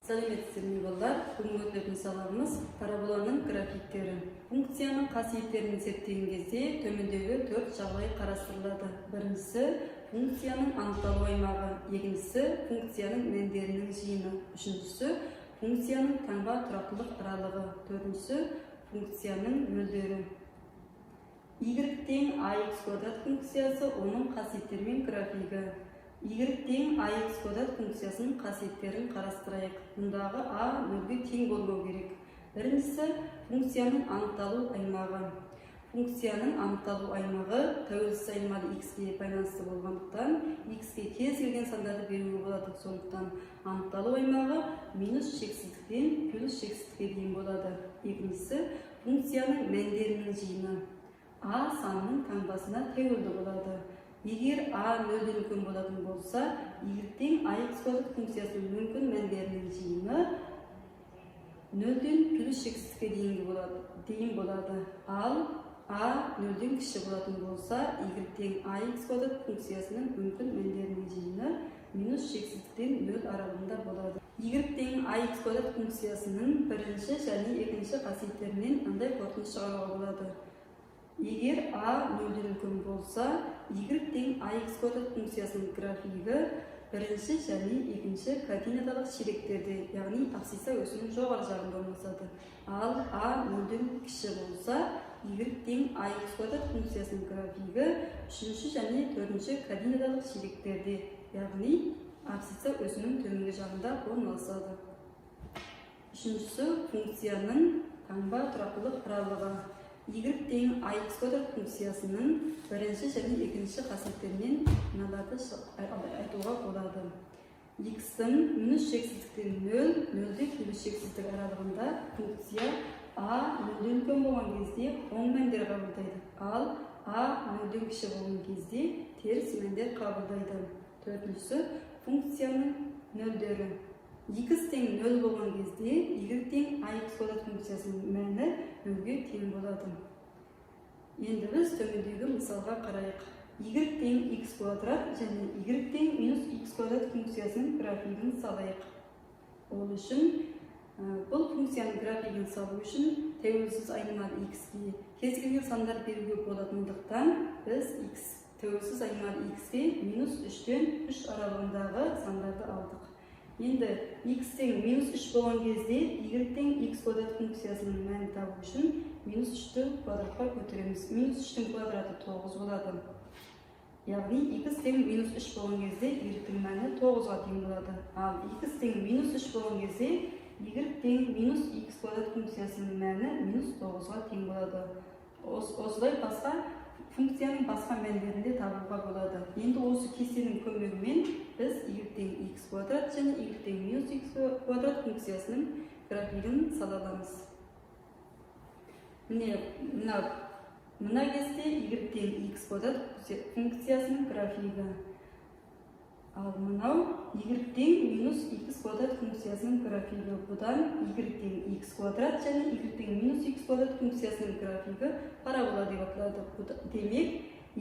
Сәлеметсіздер балдар, бүгін өтетін сабағымыз параболаның графиктері. Функцияның қасиеттерін зерттеген кезде төмендегі 4 жағдай қарастырылады. Біріншісі функцияның анықталу аймағы, екіншісі функцияның мәндерінің жиыны, үшіншісі функцияның таңба тұрақтылық аралығы, төртіншісі функцияның нөлдері. Y тең ax квадрат функциясы оның қасиеттері мен графигі. Y тең ax квадрат функциясының қасиеттерін қарастырайық. Мұндағы a нөлге тең болмау керек. Біріншісі функцияның анықталу аймағы. Функцияның анықталу аймағы тәуелсіз айнымалы x-ке байланысты болғандықтан x-ке кез келген сандарды беруге болады. Сондықтан анықталу аймағы минус шексіздіктен плюс шексіздікке дейін болады. Екіншісі функцияның мәндерінің жиыны. A санының таңбасына тәуелді болады. Егер a нөлден үлкен болатын болса, y тең ax квадрат функциясының мүмкін мәндерінің жиыны нөлден плюс шексіздікке дейін болады. Ал a нөлден кіші болатын болса, y тең ax квадрат функциясының мүмкін мәндерінің жиыны минус шексіздіктен нөл аралығында болады. Y тең ax квадрат функциясының бірінші және екінші қасиеттерінен мындай қорытынды шығаруға болады. Егер a нөлден үлкен болса, y тең ax квадрат функциясының графигі бірінші және екінші координаталық ширектерде, яғни абсцисса осінің жоғары жағында орналасады. Ал a нөлден кіші болса, y тең ax квадрат функциясының графигі үшінші және төртінші координаталық ширектерде, яғни абсцисса осінің төменгі жағында орналасады. Үшіншісі функцияның таңба тұрақтылық аралығы. Y тең ax квадрат функциясының бірінші және екінші қасиеттерінен мыналарды айтуға болады. X-ің минус шексіздіктен 0, 0-де плюс шексіздік аралығында функция a нөлден үлкен болған кезде оң мәндер қабылдайды. Ал a нөлден кіші болған кезде теріс мәндер қабылдайды. Төртіншісі функцияның нөлдері. X тең 0 болған кезде y тең ax квадрат функциясының мәні 0-ге тең болады. Енді біз төмендегі мысалға қарайық. Y тең x квадрат және y тең минус x квадрат функциясының графигін салайық. Ол үшін бұл функцияның графигін салу үшін тәуелсіз айнымалы x-ке кез келген сандар беруге болатындықтан біз тәуелсіз айнымалы x-ке минус 3-тен 3 аралығындағы сандарды алдық. Енді x тең минус 3 болған кезде y тең x квадрат функциясының мәнін табу үшін минус 3-ті квадратқа көтереміз. Минус 3-тің квадраты 9 болады. Яғни x тең минус 3 болған кезде y-тің мәні 9-ға тең болады. Ал x тең минус 3 болған кезде y тең минус x квадрат функциясының мәні минус 9-ға тең болады. Осылай басқа функцияның басқа мәндерінде табуға болады. Енді осы кестенің көмегімен біз y тең x квадрат және y тең минус x квадрат функциясының графигін сала аламыз. Мына кезде y тең x квадрат функциясының графигі. Ал мынау y тең минус x квадрат функциясының графигі. Бұдан y тең x квадрат және y тең минус x квадрат функциясының графигі парабола деп аталады. Демек, y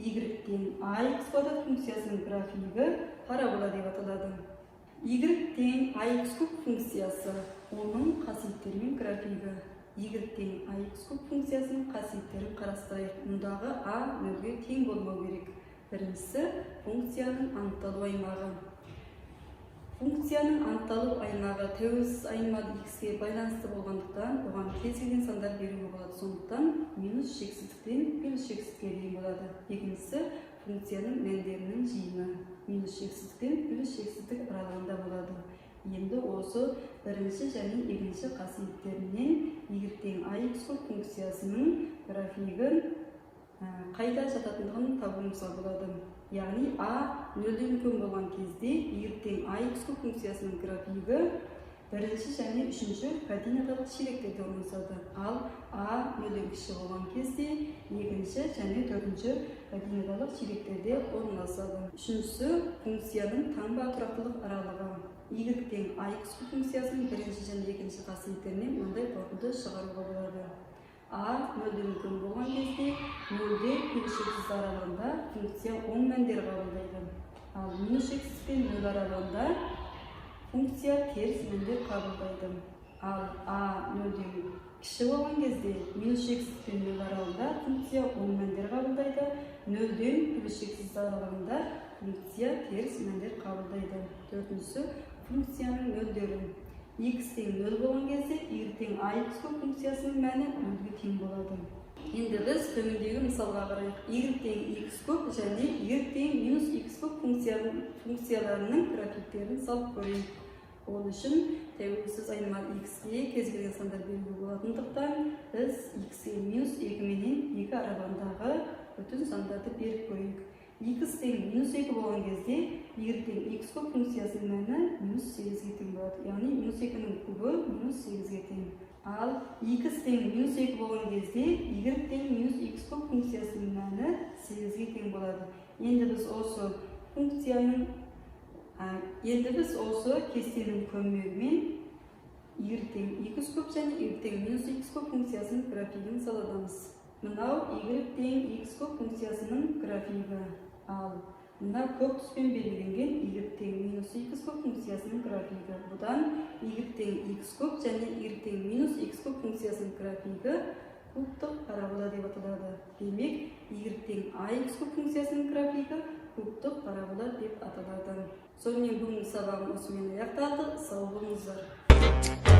тең ax квадрат функциясының графигі парабола деп аталады. Y тең ax куб функциясы оның қасиеттері мен графигі. Y тең ax куб функциясының қасиеттерін қарастырайық. Мұндағы a нөлге тең болмау керек. Біріншісі функцияның анықталу аймағы. Функцияның анықталу аймағы тәуелсіз айнымалы x-ке байланысты болғандықтан оған кез келген сандар беруге болады. Сондықтан минус шексіздіктен плюс шексіздікке дейін болады. Екіншісі функцияның мәндерінің жиыны. Минус шексіздіктен плюс шексіздік аралығында болады. Енді осы бірінші және екінші қасиеттерінен y тең ax куб функциясының графигін қайда жататындығын табуымызға болады. Яғни a нөлден үлкен болған кезде y тең ax куб функциясының графигі бірінші және үшінші координаталық ширектерде орналасады. Ал a нөлден кіші болған кезде екінші және төртінші координаталық ширектерде орналасады. Үшіншісі функцияның таңба тұрақтылық аралығы. Y тең ax куб функциясының бірінші және екінші қасиеттерінен мындай қорытынды шығаруға болады. A нөлден үлкен болған кезде нөлде плюс шексіз аралығында функция оң мәндер қабылдайды. Ал минус шексіз пен нөл аралығында функция терс мәндер қабылдайды. Ал a нөлден кіші болған кезде минус шексіз пен нөл аралығында функция оң мәндер қабылдайды. Нөлден плюс шексіз аралығында функция терс мәндер қабылдайды. Төртіншісі функцияның нөлдері. X тең 0 болған кезде y тең ax көп функциясының мәні 0-ге тең болады. Енді біз төмендегі мысалға қарайық. Y тең x көп және y тең минус x көп функцияларының графиктерін салып көрейік. Ол үшін тәуелсіз айнымалы x-ге кез келген сандар белгілі болатындықтан біз x-ге минус 2 менен 2 аралығындағы бүтін сандарды беріп көрейік. X тең минус 2 болған кезде y тең x көп функциясының мәні минус 8-ге тең болады. Яғни минус 2-нің кубы минус 8-ге тең. Ал x тең минус 2 болған кезде y тең минус x көп функциясының мәні 8-ге тең болады. Енді біз осы кестенің көмегімен y тең x көп және y тең минус x көп функциясының графигін саламыз. Мынау y тең x көп функциясының графигі. Ал мына көк түспен белгіленген y тең минус x көп функциясының графигі. Бұдан y тең x көп және y тең минус x көп функциясының графигі кубтық парабола деп аталады. Демек, y тең ax көп функциясының графигі кубтық парабола деп аталады. Сонымен бүгінгі сабағым осымен аяқталды. Сау болыңыздар.